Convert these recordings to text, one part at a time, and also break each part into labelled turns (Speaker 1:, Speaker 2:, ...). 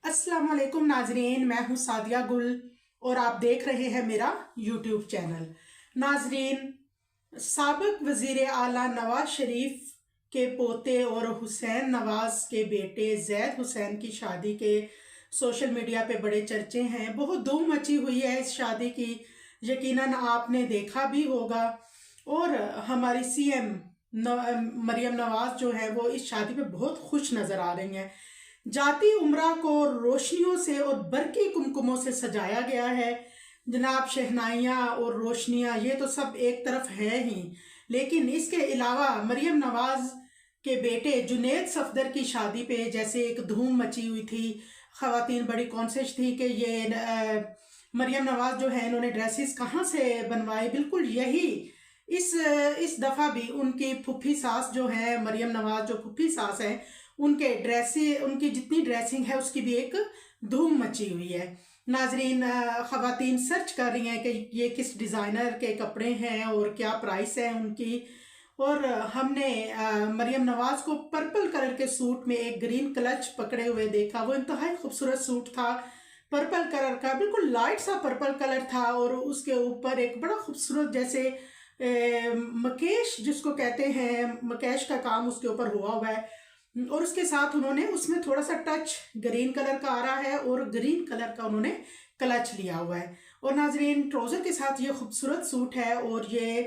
Speaker 1: अस्सलाम वालेकुम नाजरीन, मैं हूँ सादिया गुल और आप देख रहे हैं मेरा यूट्यूब चैनल। नाजरीन, साबिक वज़ीर आला नवाज शरीफ के पोते और हुसैन नवाज के बेटे जैद हुसैन की शादी के सोशल मीडिया पे बड़े चर्चे हैं। बहुत धूम मची हुई है इस शादी की, यकीनन आपने देखा भी होगा। और हमारी सीएम मरियम नवाज जो है वो इस शादी पे बहुत खुश नज़र आ रही हैं। जाती उम्रा को रोशनियों से और बरकी कुमकुमों से सजाया गया है। जनाब, शहनाइयाँ और रोशनियाँ ये तो सब एक तरफ है ही, लेकिन इसके अलावा मरियम नवाज के बेटे जुनेद सफदर की शादी पे जैसे एक धूम मची हुई थी। ख़वातीन बड़ी कॉन्शियस थी कि ये मरियम नवाज जो है इन्होंने ड्रेसेस कहाँ से बनवाए। बिल्कुल यही इस दफ़ा भी उनकी फूफी सास जो है, मरियम नवाज जो फूफी सास है, उनकी जितनी ड्रेसिंग है उसकी भी एक धूम मची हुई है। नाजरीन, ख़वातीन सर्च कर रही हैं कि ये किस डिज़ाइनर के कपड़े हैं और क्या प्राइस है उनकी। और हमने मरियम नवाज को पर्पल कलर के सूट में एक ग्रीन क्लच पकड़े हुए देखा। वो इंतहाई खूबसूरत सूट था, पर्पल कलर का, बिल्कुल लाइट सा पर्पल कलर था और उसके ऊपर एक बड़ा खूबसूरत जैसे मकेश जिसको कहते हैं, मकेश का काम उसके ऊपर हुआ है। और उसके साथ उन्होंने उसमें थोड़ा सा टच ग्रीन कलर का आ रहा है और ग्रीन कलर का उन्होंने क्लच लिया हुआ है। और नाजरीन, ट्राउज़र के साथ ये खूबसूरत सूट है और ये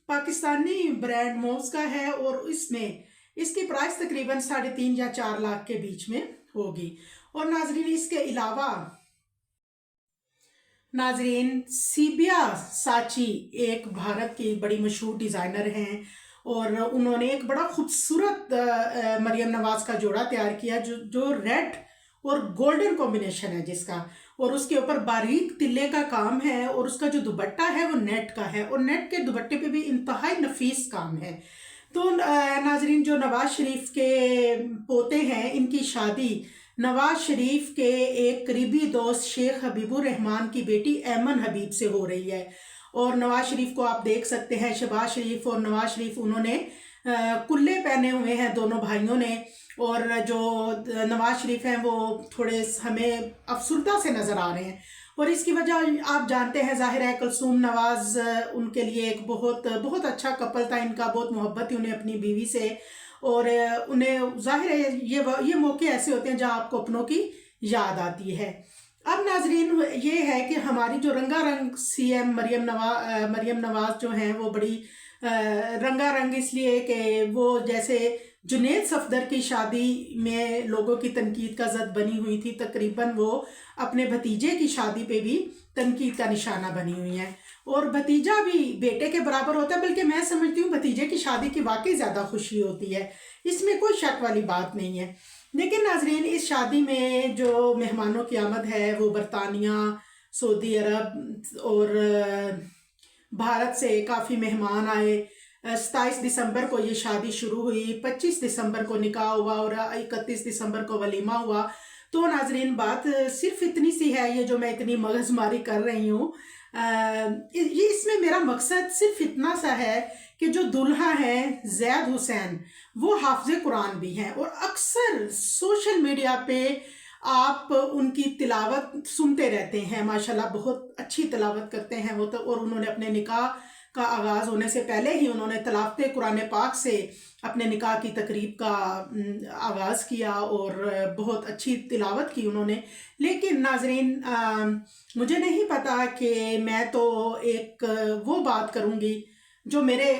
Speaker 1: पाकिस्तानी ब्रांड मोव्स का है और इसमें इसकी प्राइस तकरीबन 3.5 या 4 लाख के बीच में होगी। और नाजरीन, इसके अलावा नाजरीन, सीबिया साची एक भारत की बड़ी मशहूर डिज़ाइनर हैं और उन्होंने एक बड़ा खूबसूरत मरियम नवाज का जोड़ा तैयार किया जो रेड और गोल्डन कॉम्बिनेशन है जिसका, और उसके ऊपर बारीक तिल्ले का काम है और उसका जो दुपट्टा है वो नेट का है और नेट के दुपट्टे पे भी इंतहाई नफीस काम है। तो नाजरीन, जो नवाज शरीफ के पोते हैं इनकी शादी नवाज शरीफ के एक करीबी दोस्त शेख हबीबुर रहमान की बेटी ऐमन हबीब से हो रही है। और नवाज शरीफ को आप देख सकते हैं, शहबाज शरीफ और नवाज शरीफ उन्होंने कुल्ले पहने हुए हैं दोनों भाइयों ने। और जो नवाज शरीफ हैं वो थोड़े हमें अफसरदा से नज़र आ रहे हैं और इसकी वजह आप जानते हैं, ज़ाहिर है कुलसूम नवाज उनके लिए एक बहुत बहुत अच्छा कपल था इनका, बहुत मोहब्बत थी उन्हें अपनी बीवी से। और उन्हें ज़ाहिर है ये मौके ऐसे होते हैं जहाँ आपको अपनों की याद आती है। अब नाजरीन, ये है कि हमारी जो रंगारंग सीएम मरियम नवाज जो हैं वो बड़ी रंगारंग इसलिए कि वो जैसे जुनेद सफदर की शादी में लोगों की तनकीद का जद बनी हुई थी, तकरीबन वो अपने भतीजे की शादी पे भी तनकीद का निशाना बनी हुई हैं। और भतीजा भी बेटे के बराबर होता है, बल्कि मैं समझती हूँ भतीजे की शादी की वाकई ज़्यादा खुशी होती है, इसमें कोई शक वाली बात नहीं है। लेकिन नाजरीन, इस शादी में जो मेहमानों की आमद है वो बरतानिया, सऊदी अरब और भारत से काफ़ी मेहमान आए। 27 दिसंबर को ये शादी शुरू हुई, 25 दिसंबर को निकाह हुआ और 31 दिसंबर को वलीमा हुआ। तो नाजरीन, बात सिर्फ इतनी सी है, ये जो मैं इतनी मगजमारी कर रही हूँ, ये इसमें मेरा मकसद सिर्फ इतना सा है कि जो दुल्हा है जैद हुसैन वो हाफिज़ कुरान भी हैं और अक्सर सोशल मीडिया पे आप उनकी तिलावत सुनते रहते हैं। माशाल्लाह बहुत अच्छी तिलावत करते हैं वो तो। और उन्होंने अपने निकाह का आगाज़ होने से पहले ही उन्होंने तिलावत कुरान पाक से अपने निकाह की तकरीब का आगाज़ किया और बहुत अच्छी तिलावत की उन्होंने। लेकिन नाजरीन, मुझे नहीं पता कि मैं तो एक वो बात करूँगी जो मेरे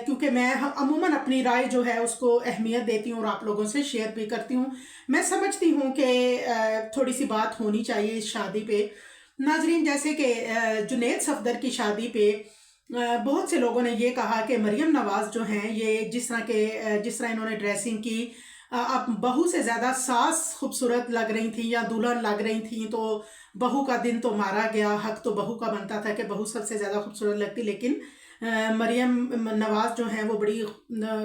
Speaker 1: क्योंकि मैं अमूमन अपनी राय जो है उसको अहमियत देती हूँ और आप लोगों से शेयर भी करती हूँ। मैं समझती हूँ कि थोड़ी सी बात होनी चाहिए इस शादी पे। नाजरीन, जैसे कि जुनेद सफदर की शादी पे बहुत से लोगों ने ये कहा कि मरियम नवाज जो हैं ये जिस तरह इन्होंने ड्रेसिंग की, अब बहू से ज़्यादा सास खूबसूरत लग रही थी या दुल्हन लग रही थी। तो बहू का दिन तो मारा गया, हक तो बहू का बनता था कि बहू सबसे ज़्यादा खूबसूरत लगती, लेकिन मरियम नवाज जो हैं वो बड़ी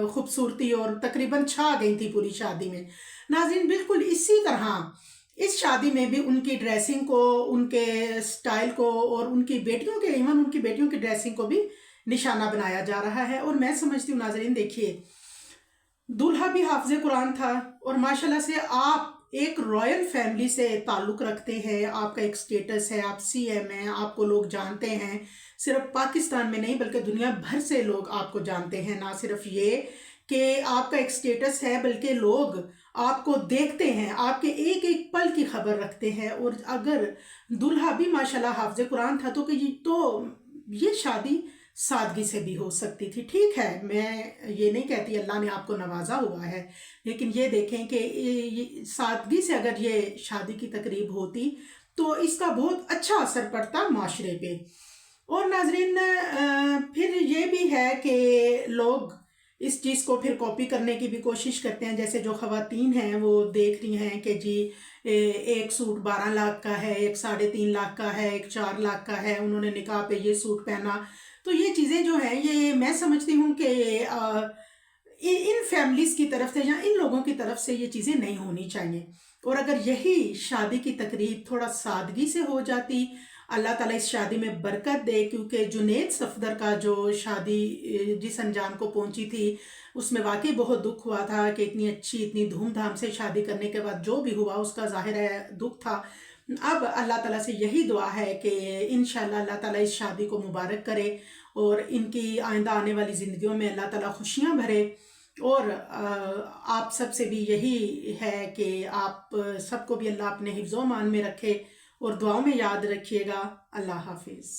Speaker 1: खूबसूरती और तकरीबन छा गई थी पूरी शादी में। नाज़रीन, बिल्कुल इसी तरह इस शादी में भी उनकी ड्रेसिंग को, उनके स्टाइल को और उनकी बेटियों की ड्रेसिंग को भी निशाना बनाया जा रहा है। और मैं समझती हूँ नाज़रीन, देखिए दूल्हा भी हाफिज़ कुरान था और माशाल्लाह से आप ایک رائل فیملی سے تعلق رکھتے ہیں، آپ کا ایک سٹیٹس ہے، آپ سی ایم ہیں، آپ کو لوگ جانتے ہیں، صرف پاکستان میں نہیں بلکہ دنیا بھر سے لوگ آپ کو جانتے ہیں۔ نہ صرف یہ کہ آپ کا ایک سٹیٹس ہے بلکہ لوگ آپ کو دیکھتے ہیں، آپ کے ایک ایک پل کی خبر رکھتے ہیں۔ اور اگر دلہا بھی ماشاءاللہ حافظ قرآن تھا تو یہ شادی سادگی سے بھی ہو سکتی تھی۔ ٹھیک ہے، میں یہ نہیں کہتی اللہ نے آپ کو نوازا ہوا ہے، لیکن یہ دیکھیں کہ سادگی سے اگر یہ شادی کی تقریب ہوتی تو اس کا بہت اچھا اثر پڑتا معاشرے پہ۔ اور ناظرین، پھر یہ بھی ہے کہ لوگ اس چیز کو پھر کاپی کرنے کی بھی کوشش کرتے ہیں، جیسے جو خواتین ہیں وہ دیکھ رہی ہیں کہ جی ایک سوٹ 12 لاکھ کا ہے، ایک 3.5 لاکھ کا ہے، ایک 4 لاکھ کا ہے، انہوں نے نکاح پہ یہ سوٹ پہنا۔ تو یہ چیزیں جو ہیں یہ میں سمجھتی ہوں کہ ان فیملیز کی طرف سے یا ان لوگوں کی طرف سے یہ چیزیں نہیں ہونی چاہیے۔ اور اگر یہی شادی کی تقریب تھوڑا سادگی سے ہو جاتی، اللہ تعالیٰ اس شادی میں برکت دے، کیونکہ جنید صفدر کا جو شادی جس انجام کو پہنچی تھی اس میں واقعی بہت دکھ ہوا تھا کہ اتنی اچھی اتنی دھوم دھام سے شادی کرنے کے بعد جو بھی ہوا اس کا ظاہر ہے دکھ تھا۔ اب اللہ تعالیٰ سے یہی دعا ہے کہ انشاءاللہ اللہ تعالیٰ اس شادی کو مبارک کرے اور ان کی آئندہ آنے والی زندگیوں میں اللہ تعالیٰ خوشیاں بھرے۔ اور آپ سب سے بھی یہی ہے کہ آپ سب کو بھی اللہ اپنے حفظ و امان میں رکھے اور دعاؤں میں یاد رکھیے گا۔ اللہ حافظ۔